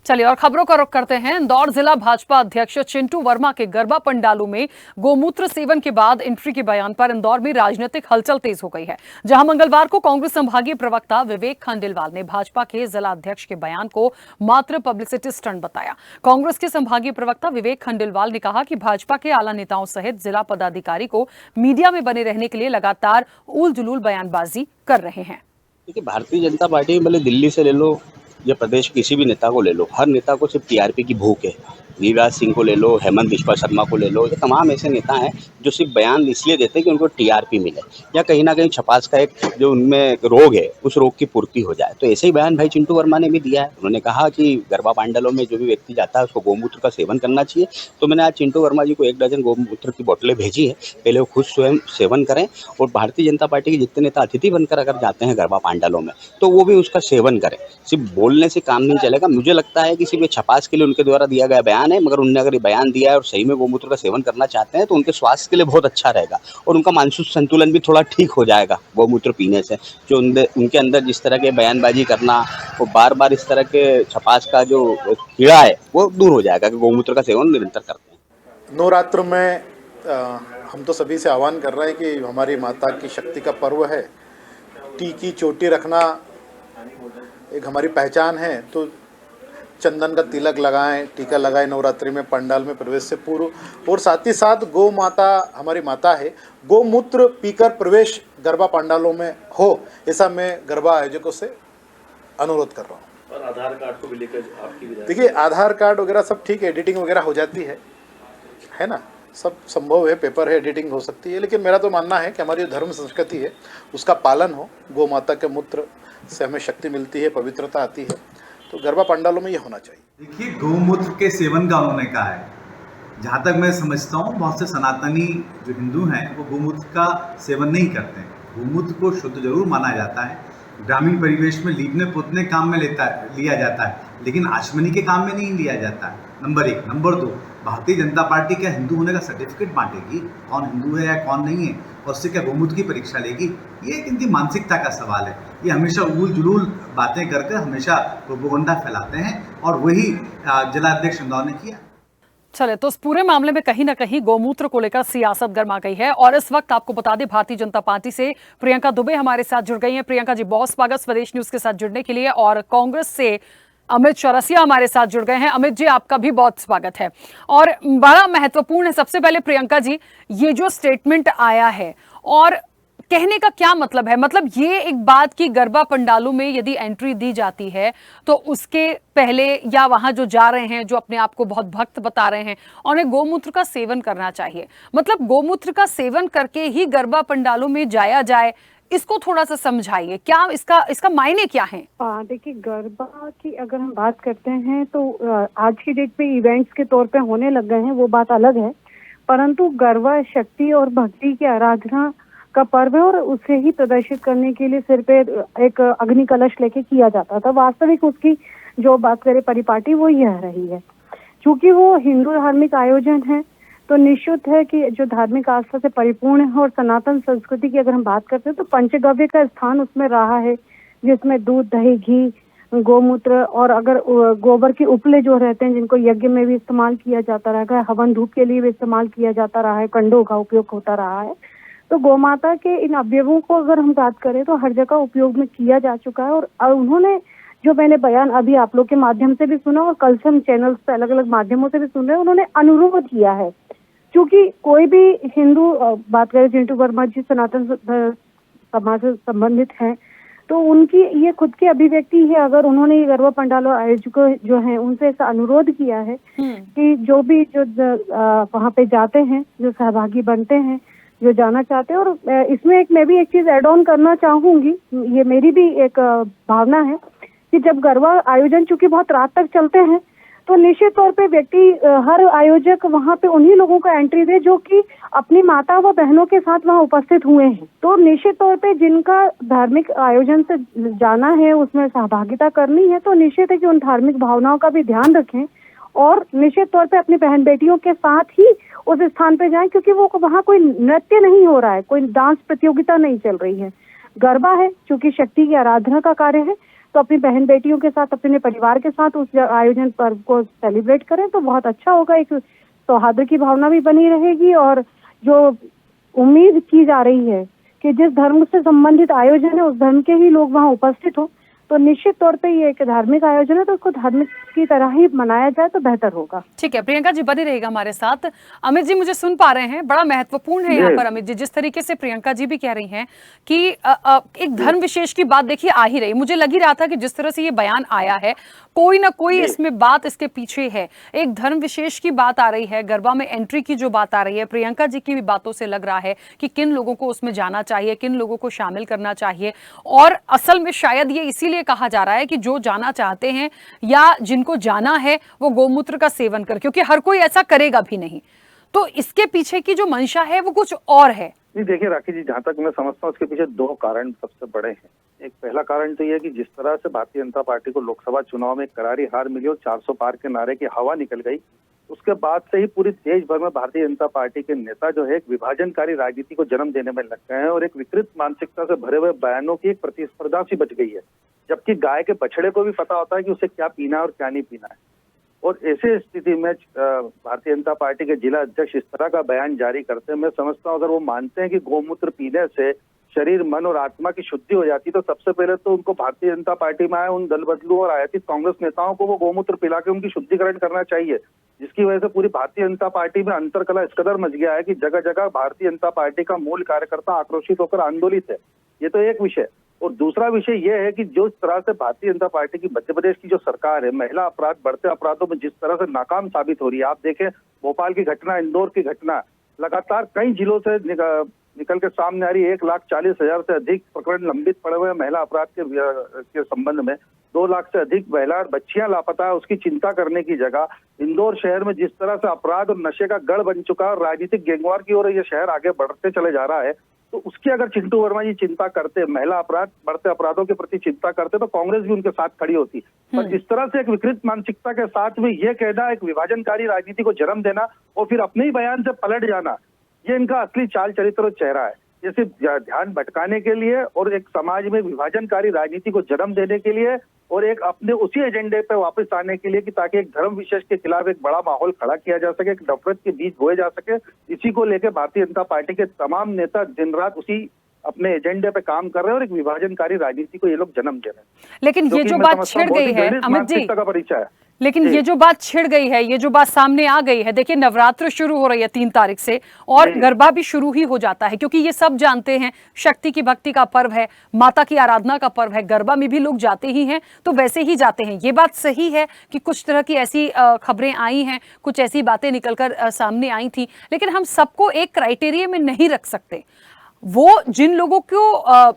चलिए और खबरों का रुख करते हैं। इंदौर जिला भाजपा अध्यक्ष चिंटू वर्मा के गरबा पंडालों में गोमूत्र सेवन के बाद एंट्री के बयान पर इंदौर में राजनीतिक हलचल तेज हो गई है। जहां मंगलवार को कांग्रेस संभागीय प्रवक्ता विवेक खंडेलवाल ने भाजपा के जिला अध्यक्ष के बयान को मात्र पब्लिसिटी स्टंट बताया। कांग्रेस के संभागीय प्रवक्ता विवेक खंडेलवाल ने कहा कि भाजपा के आला नेताओं सहित जिला पदाधिकारी को मीडिया में बने रहने के लिए लगातार उल जुलूल बयानबाजी कर रहे हैं। देखिए, भारतीय जनता पार्टी भले दिल्ली से ले लो या प्रदेश किसी भी नेता को ले लो, हर नेता को सिर्फ टीआरपी की भूख है। गिरिराज सिंह को ले लो, हेमंत बिस्वा शर्मा को ले लो, ये तमाम ऐसे नेता हैं जो सिर्फ बयान इसलिए देते हैं कि उनको टीआरपी मिले या कहीं ना कहीं छपास का एक जो उनमें एक रोग है उस रोग की पूर्ति हो जाए। तो ऐसे ही बयान भाई चिंटू वर्मा ने भी दिया है। उन्होंने कहा कि गरबा पांडालों में जो भी व्यक्ति जाता है उसको गोमूत्र का सेवन करना चाहिए। तो मैंने आज चिंटू वर्मा जी को 1 दर्जन गोमूत्र की बोतलें भेजी है। पहले वो खुद स्वयं सेवन करें और भारतीय जनता पार्टी के जितने नेता अतिथि बनकर अगर जाते हैं गरबा पांडालों में तो वो भी उसका सेवन करें। सिर्फ बोलने से काम नहीं चलेगा। मुझे लगता है कि सिर्फ ये छपास के लिए उनके द्वारा दिया गया बयान है, मगर उन्होंने अगर बयान दिया है और सही में गोमूत्र का सेवन करना चाहते हैं तो उनके स्वास्थ्य के लिए बहुत अच्छा रहेगा और उनका मानसिक संतुलन भी थोड़ा ठीक हो जाएगा गोमूत्र पीने से। जो उनके अंदर जिस तरह के बयानबाजी करना वो बार बार इस तरह के छपास का जो कीड़ा है वो दूर हो जाएगा कि गोमूत्र का सेवन निरंतर करते हैं। नवरात्र में हम तो सभी से आह्वान कर रहे हैं कि हमारी माता की शक्ति का पर्व है। टीकी चोटी रखना एक हमारी पहचान है, तो चंदन का तिलक लगाएं, टीका लगाएं नवरात्रि में पंडाल में प्रवेश से पूर्व। और साथ ही साथ गौ माता हमारी माता है, गोमूत्र पीकर प्रवेश गरबा पंडालों में हो, ऐसा मैं गरबा आयोजकों से अनुरोध कर रहा हूँ। और आधार कार्ड को भी लेकर आपकी देखिए, आधार कार्ड वगैरह सब ठीक है, एडिटिंग वगैरह हो जाती है ना, सब संभव है, पेपर है, एडिटिंग हो सकती है, लेकिन मेरा तो मानना है कि हमारी जो धर्म संस्कृति है उसका पालन हो। गौ माता के मूत्र से हमें शक्ति मिलती है, पवित्रता आती है, तो गरबा पंडालों में ये होना चाहिए। देखिए, गौमूत्र के सेवन का उन्होंने कहा है। जहाँ तक मैं समझता हूँ बहुत से सनातनी जो हिंदू हैं वो गौमूत्र का सेवन नहीं करते हैं। गौमूत्र को शुद्ध जरूर माना जाता है, ग्रामीण परिवेश में लीपने पोतने काम में लिया जाता है, लेकिन आचमनी के काम में नहीं लिया जाता है। Number 1। Number 2, Bharatiya Janata party क्या हिंदू होने का सर्टिफिकेट बांटेगी? कौन हिंदू है या कौन नहीं है और उससे क्या गौमूत्र की परीक्षा लेगी? ये एक इनकी मानसिकता का सवाल है। ये हमेशा उल जुलूल बातें करके हमेशा प्रोपेगेंडा फैलाते हैं और वही जिलाध्यक्ष इंदौर ने किया। चले तो इस पूरे मामले में कहीं ना कहीं गोमूत्र को लेकर सियासत गर्मा गई है और इस वक्त आपको बता दें भारतीय जनता पार्टी से प्रियंका दुबे हमारे साथ जुड़ गई हैं। प्रियंका जी, बहुत स्वागत स्वदेश न्यूज के साथ जुड़ने के लिए। और कांग्रेस से अमित चौरसिया हमारे साथ जुड़ गए हैं। अमित जी, आपका भी बहुत स्वागत है और बड़ा महत्वपूर्ण है। सबसे पहले प्रियंका जी, ये जो स्टेटमेंट आया है और कहने का क्या मतलब है? मतलब ये एक बात कि गरबा पंडालों में यदि एंट्री दी जाती है तो उसके पहले या वहां जो जा रहे हैं, जो अपने आप को बहुत भक्त बता रहे हैं, उन्हें गोमूत्र का सेवन करना चाहिए। मतलब गोमूत्र का सेवन करके ही गरबा पंडालों में जाया जाए, इसको थोड़ा सा समझाइए। क्या इसका मायने क्या है? देखिए, गरबा की अगर हम बात करते हैं तो आज की डेट पे इवेंट्स के तौर पे होने लग गए हैं, वो बात अलग है, परंतु गरबा शक्ति और भक्ति की आराधना का पर्व है और उसे ही प्रदर्शित करने के लिए सिर पे एक अग्नि कलश लेके किया जाता था। वास्तविक उसकी जो बात करें परिपाटी वो यह रही है। क्योंकि वो हिंदू धार्मिक आयोजन है तो निश्चित है कि जो धार्मिक आस्था से परिपूर्ण है और सनातन संस्कृति की अगर हम बात करते हैं तो पंचगव्य का स्थान उसमें रहा है, जिसमें दूध, दही, घी, गोमूत्र और अगर गोबर के उपले जो रहते हैं जिनको यज्ञ में भी इस्तेमाल किया जाता रहा है, हवन धूप के लिए भी इस्तेमाल किया जाता रहा है, कंडों का उपयोग होता रहा है। तो गौमाता के इन अवयवों को अगर हम बात करें तो हर जगह उपयोग में किया जा चुका है। और उन्होंने जो मैंने बयान अभी आप लोग के माध्यम से भी सुना और कल से हम चैनल्स पे अलग अलग माध्यमों से भी सुन रहे हैं, उन्होंने अनुरोध किया है। क्योंकि कोई भी हिंदू बात करें, चिंटू वर्मा जी सनातन समाज से संबंधित हैं, तो उनकी ये खुद की अभिव्यक्ति है। अगर उन्होंने ये गरबा पंडालों आयोजक जो हैं उनसे ऐसा अनुरोध किया है कि जो भी वहाँ पे जाते हैं, जो सहभागी बनते हैं, जो जाना चाहते हैं, और इसमें मैं भी एक चीज ऐड ऑन करना चाहूंगी, ये मेरी भी एक भावना है कि जब गरबा आयोजन चूंकि बहुत रात तक चलते हैं तो निश्चित तौर पे व्यक्ति हर आयोजक वहाँ पे उन्हीं लोगों को एंट्री दे जो कि अपनी माता व बहनों के साथ वहाँ उपस्थित हुए हैं। तो निश्चित तौर पे जिनका धार्मिक आयोजन से जाना है, उसमें सहभागिता करनी है, तो निश्चित है कि उन धार्मिक भावनाओं का भी ध्यान रखें और निश्चित तौर पे अपनी बहन बेटियों के साथ ही उस स्थान पे जाएं, क्योंकि वो वहाँ कोई नृत्य नहीं हो रहा है, कोई डांस प्रतियोगिता नहीं चल रही है। गरबा है, चूंकि शक्ति की आराधना का कार्य है, तो अपनी बहन बेटियों के साथ, अपने परिवार के साथ उस आयोजन पर्व को सेलिब्रेट करें तो बहुत अच्छा होगा। एक सौहार्द की भावना भी बनी रहेगी और जो उम्मीद की जा रही है कि जिस धर्म से संबंधित आयोजन है उस धर्म के ही लोग वहाँ उपस्थित हो, तो निश्चित तौर पे ये एक धार्मिक आयोजन है तो उसको धर्म की तरह ही मनाया जाए तो बेहतर होगा। ठीक है, प्रियंका जी बनी रहेगा हमारे साथ। अमित जी मुझे सुन पा रहे हैं, बड़ा महत्वपूर्ण है यहाँ पर अमित जी, जिस तरीके से प्रियंका जी भी कह रही हैं कि एक धर्म विशेष की बात देखिए आ ही रही। मुझे लग ही रहा था कि जिस तरह से ये बयान आया है कोई ना कोई इसमें बात इसके पीछे है, एक धर्म विशेष की बात आ रही है, गरबा में एंट्री की जो बात आ रही है, प्रियंका जी की भी बातों से लग रहा है कि किन लोगों को उसमें जाना चाहिए, किन लोगों को शामिल करना चाहिए। और असल में शायद ये इसीलिए कहा जा रहा है कि जो जाना चाहते हैं या जिनको जाना है वो गोमूत्र का सेवन कर, क्योंकि हर कोई ऐसा करेगा भी नहीं। तो इसके पीछे की जो मंशा है वो कुछ और है। नहीं, देखिए राखी जी, जहाँ तक मैं समझता हूँ उसके पीछे दो कारण सबसे बड़े हैं। एक पहला कारण तो ये कि जिस तरह से भारतीय जनता पार्टी को लोकसभा चुनाव में करारी हार मिली और 400 पार के नारे की हवा निकल गई, उसके बाद से ही पूरी देश भर में भारतीय जनता पार्टी के नेता जो है एक विभाजनकारी राजनीति को जन्म देने में लग गए हैं और एक विकृत मानसिकता से भरे हुए बयानों की एक प्रतिस्पर्धा सी बच गई है, जबकि गाय के बछड़े को भी पता होता है कि उसे क्या पीना है और क्या नहीं पीना है। और ऐसे स्थिति में भारतीय जनता पार्टी के जिला अध्यक्ष इस तरह का बयान जारी करते हैं, मैं समझता हूँ अगर वो मानते हैं कि गोमूत्र पीने से शरीर, मन और आत्मा की शुद्धि हो जाती, तो सबसे पहले तो उनको भारतीय जनता पार्टी में आए उन दल बदलू और आयातित कांग्रेस नेताओं को वो गोमूत्र पिला के उनकी शुद्धिकरण करना चाहिए, जिसकी वजह से पूरी भारतीय जनता पार्टी में अंतरकला इस कदर मच गया है कि जगह जगह भारतीय जनता पार्टी का मूल कार्यकर्ता आक्रोशित होकर आंदोलित है। ये तो एक विषय। और दूसरा विषय यह है कि जो तरह से भारतीय जनता पार्टी की मध्य प्रदेश की जो सरकार है, महिला अपराध, बढ़ते अपराधों में जिस तरह से नाकाम साबित हो रही है, आप देखें भोपाल की घटना, इंदौर की घटना, लगातार कई जिलों से निकल के सामने आ रही है। 1,40,000 से अधिक प्रकरण लंबित पड़े हुए महिला अपराध के संबंध में, 2 लाख से अधिक महिला और बच्चियां लापता है, उसकी चिंता करने की जगह इंदौर शहर में जिस तरह से अपराध और नशे का गढ़ बन चुका है, राजनीतिक गैंगवार की ओर ये शहर आगे बढ़ते चले जा रहा है, तो उसकी अगर चिंटू वर्मा जी चिंता करते, महिला अपराध, बढ़ते अपराधों के प्रति चिंता करते, तो कांग्रेस भी उनके साथ खड़ी होती। पर जिस तरह से एक विकृत मानसिकता के साथ में ये कहना, एक विभाजनकारी राजनीति को जन्म देना और फिर अपने ही बयान से पलट जाना, ये इनका असली चाल चरित्र और चेहरा है। ये सिर्फ ध्यान भटकाने के लिए और एक समाज में विभाजनकारी राजनीति को जन्म देने के लिए और एक अपने उसी एजेंडे पे वापस आने के लिए कि ताकि एक धर्म विशेष के खिलाफ एक बड़ा माहौल खड़ा किया जा सके, एक नफरत के बीज बोए जा सके, इसी को लेकर भारतीय जनता पार्टी के तमाम नेता दिन रात उसी अपने एजेंडे पे काम कर रहे हैं और एक विभाजनकारी राजनीति को ये लोग जन्म दे रहे हैं। लेकिन ये जो बात छिड़ गई है अमित जी, का परिचय है, लेकिन ये जो बात छिड़ गई है, ये जो बात सामने आ गई है, देखिए नवरात्र शुरू हो रही है 3 तारीख से और गरबा भी शुरू ही हो जाता है, क्योंकि ये सब जानते हैं शक्ति की भक्ति का पर्व है, माता की आराधना का पर्व है, गरबा में भी लोग जाते ही हैं, तो वैसे ही जाते हैं। ये बात सही है कि कुछ तरह की ऐसी खबरें आई हैं, कुछ ऐसी बातें निकलकर सामने आई थी, लेकिन हम सबको एक क्राइटेरिया में नहीं रख सकते। वो जिन लोगों को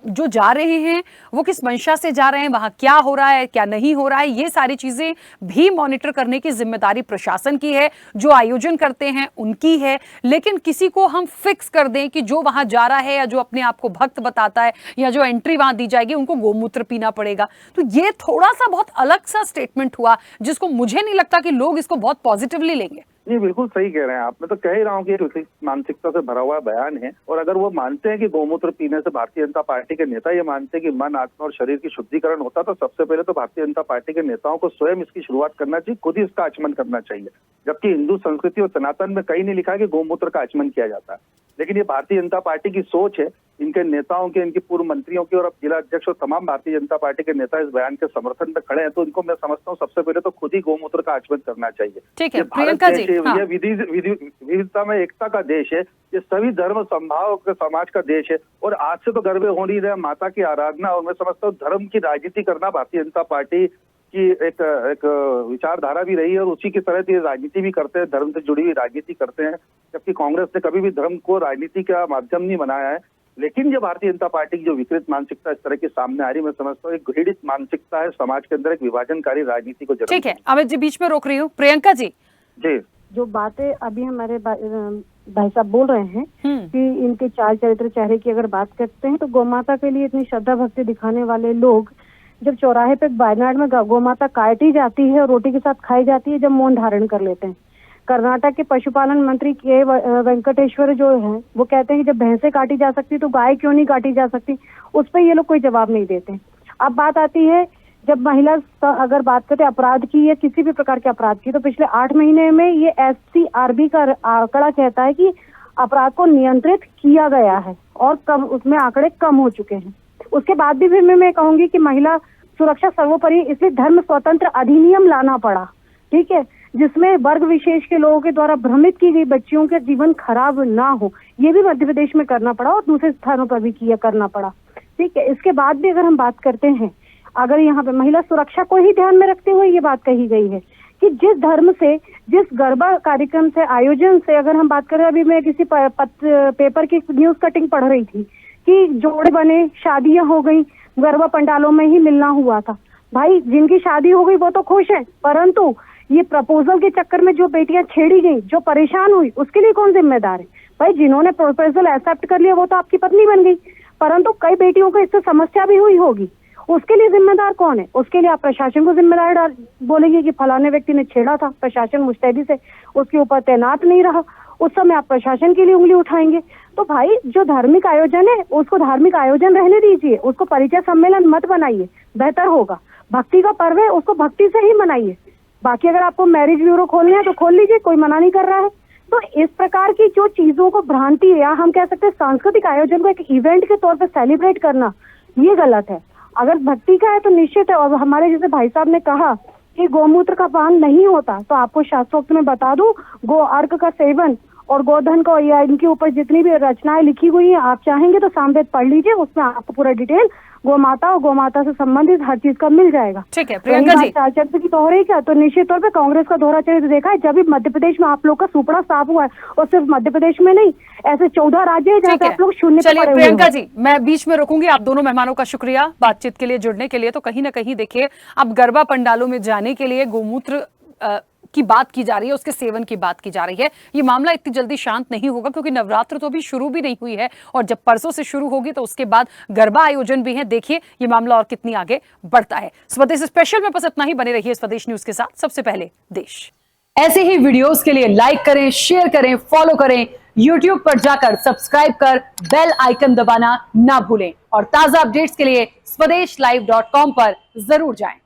जो जा रहे हैं वो किस मंशा से जा रहे हैं, वहां क्या हो रहा है, क्या नहीं हो रहा है, ये सारी चीजें भी मॉनिटर करने की जिम्मेदारी प्रशासन की है, जो आयोजन करते हैं उनकी है। लेकिन किसी को हम फिक्स कर दें कि जो वहां जा रहा है या जो अपने आप को भक्त बताता है या जो एंट्री वहां दी जाएगी उनको गोमूत्र पीना पड़ेगा, तो ये थोड़ा सा बहुत अलग सा स्टेटमेंट हुआ, जिसको मुझे नहीं लगता कि लोग इसको बहुत पॉजिटिवली लेंगे। नहीं, बिल्कुल सही कह रहे हैं आप। मैं तो कह ही रहा हूँ कि मानसिकता से भरा हुआ बयान है, और अगर वो मानते हैं कि गोमूत्र पीने से भारतीय जनता पार्टी के नेता ये मानते हैं कि मन, आत्मा और शरीर की शुद्धिकरण होता, तो सबसे पहले तो भारतीय जनता पार्टी के नेताओं को स्वयं इसकी शुरुआत करना चाहिए, खुद ही इसका आचमन करना चाहिए। जबकि हिंदू संस्कृति और सनातन में कहीं नहीं लिखा है कि गोमूत्र का आचमन किया जाता है, लेकिन ये भारतीय जनता पार्टी की सोच है, इनके नेताओं के, इनके पूर्व मंत्रियों की, और अब जिला अध्यक्ष और तमाम भारतीय जनता पार्टी के नेता इस बयान के समर्थन में खड़े हैं, तो इनको मैं समझता हूँ सबसे पहले तो खुद ही गोमूत्र का आचमन करना चाहिए। ठीक है प्रियंका जी, ये विविधता में एकता का देश है, ये सभी धर्म संभाव के समाज का देश है, और आज से तो गर्व हो नहीं रहा माता की आराधना, और मैं समझता हूँ धर्म की राजनीति करना भारतीय जनता पार्टी की एक विचारधारा भी रही है, और उसी की तरह ये राजनीति भी करते हैं, धर्म से जुड़ी हुई राजनीति करते हैं, जबकि कांग्रेस ने कभी भी धर्म को राजनीति का माध्यम नहीं बनाया है। लेकिन जो भारतीय जनता पार्टी की जो विकृत मानसिकता इस तरह की सामने आ रही है, मैं समझता हूँ एक घृणित मानसिकता है समाज के अंदर, एक विभाजनकारी राजनीति को जन्म। ठीक है अमित जी, बीच में रोक रही हूँ। प्रियंका जी जी, जो बातें अभी हमारे भाई साहब बोल रहे हैं कि इनके चाल चरित्र चेहरे की अगर बात करते हैं, तो गौमाता के लिए इतनी श्रद्धा भक्ति दिखाने वाले लोग जब चौराहे पे वायनाड में गौमाता काटी जाती है और रोटी के साथ खाई जाती है, जब मौन धारण कर लेते हैं। कर्नाटक के पशुपालन मंत्री के वेंकटेश्वर जो है वो कहते हैं कि जब भैंसें काटी जा सकती तो गाय क्यों नहीं काटी जा सकती, उस पर ये लोग कोई जवाब नहीं देते। अब बात आती है जब महिला अगर बात करते अपराध की या किसी भी प्रकार के अपराध की, तो पिछले 8 महीने में ये SCRB का आंकड़ा कहता है कि अपराध को नियंत्रित किया गया है और कम उसमें आंकड़े कम हो चुके हैं। उसके बाद भी फिर मैं कहूंगी कि महिला सुरक्षा सर्वोपरि, इसलिए धर्म स्वतंत्र अधिनियम लाना पड़ा, ठीक है, जिसमें वर्ग विशेष के लोगों के द्वारा भ्रमित की गई बच्चियों का जीवन खराब ना हो, ये भी मध्य प्रदेश में करना पड़ा और दूसरे स्थानों पर भी करना पड़ा, ठीक है। इसके बाद भी अगर हम बात करते हैं, अगर यहाँ पे महिला सुरक्षा को ही ध्यान में रखते हुए ये बात कही गई है कि जिस धर्म से, जिस गरबा कार्यक्रम से, आयोजन से, अगर हम बात करें, अभी मैं किसी पेपर की न्यूज कटिंग पढ़ रही थी कि जोड़े बने, शादियां हो गई, गरबा पंडालों में ही मिलना हुआ था। भाई जिनकी शादी हो गई वो तो खुश है, परंतु ये प्रपोजल के चक्कर में जो बेटियां छेड़ी गई, जो परेशान हुई, उसके लिए कौन जिम्मेदार है? भाई जिन्होंने प्रपोजल एक्सेप्ट कर लिया वो तो आपकी पत्नी बन गई, परंतु कई बेटियों को इससे समस्या भी हुई होगी, उसके लिए जिम्मेदार कौन है? उसके लिए आप प्रशासन को जिम्मेदार बोलेंगे कि फलाने व्यक्ति ने छेड़ा था, प्रशासन मुस्तैदी से उसके ऊपर तैनात नहीं रहा, उस समय आप प्रशासन के लिए उंगली उठाएंगे। तो भाई जो धार्मिक आयोजन है उसको धार्मिक आयोजन रहने दीजिए, उसको परिचय सम्मेलन मत बनाइए, बेहतर होगा। भक्ति का पर्व है, उसको भक्ति से ही मनाइए। बाकी अगर आपको मैरिज ब्यूरो खोलना है तो खोल लीजिए, कोई मना नहीं कर रहा है। तो इस प्रकार की जो चीजों को भ्रांति, या हम कह सकते हैं सांस्कृतिक आयोजन को एक इवेंट के तौर पर सेलिब्रेट करना, ये गलत है। अगर भक्ति का है तो निश्चित है, और हमारे जैसे भाई साहब ने कहा कि गोमूत्र का पान नहीं होता, तो आपको शास्त्रोक्त में बता दूं, गो अर्क का सेवन और गोधन को, या इनके ऊपर जितनी भी रचनाएं लिखी हुई हैं, आप चाहेंगे तो सामवेद पढ़ लीजिए, उसमें आपको पूरा डिटेल गोमाता और गोमाता से संबंधित हर चीज का मिल जाएगा। ठीक है प्रियंका जी, चार चरित्र की दोहरे क्या, तो निश्चित तौर पे कांग्रेस का दोहरा चरित्र देखा है। जब भी मध्य प्रदेश में आप लोग का सुपड़ा साफ हुआ है, और सिर्फ मध्य प्रदेश में नहीं, ऐसे 14 राज्य है जहाँ पे आप लोग शून्य पे चलिए पड़े हुए प्रियंका हैं। जी, मैं बीच में रुकूंगी। आप दोनों मेहमानों का शुक्रिया बातचीत के लिए, जुड़ने के लिए। तो कहीं ना कहीं देखिए, अब गरबा पंडालों में जाने के लिए गोमूत्र की बात की जा रही है, उसके सेवन की बात की जा रही है। ये मामला इतनी जल्दी शांत नहीं होगा, क्योंकि नवरात्र तो अभी शुरू भी नहीं हुई है, और जब परसों से शुरू होगी तो उसके बाद गरबा आयोजन भी है। देखिए ये मामला और कितनी आगे बढ़ता है। स्वदेश स्पेशल में बस इतना ही। बने रहिए स्वदेश न्यूज के साथ, सबसे पहले देश। ऐसे ही वीडियोस के लिए लाइक करें, शेयर करें, फॉलो करें। YouTube पर जाकर सब्सक्राइब कर बेल आइकन दबाना ना भूलें, और ताजा अपडेट्स के लिए स्वदेशलाइव.com पर जरूर जाएं।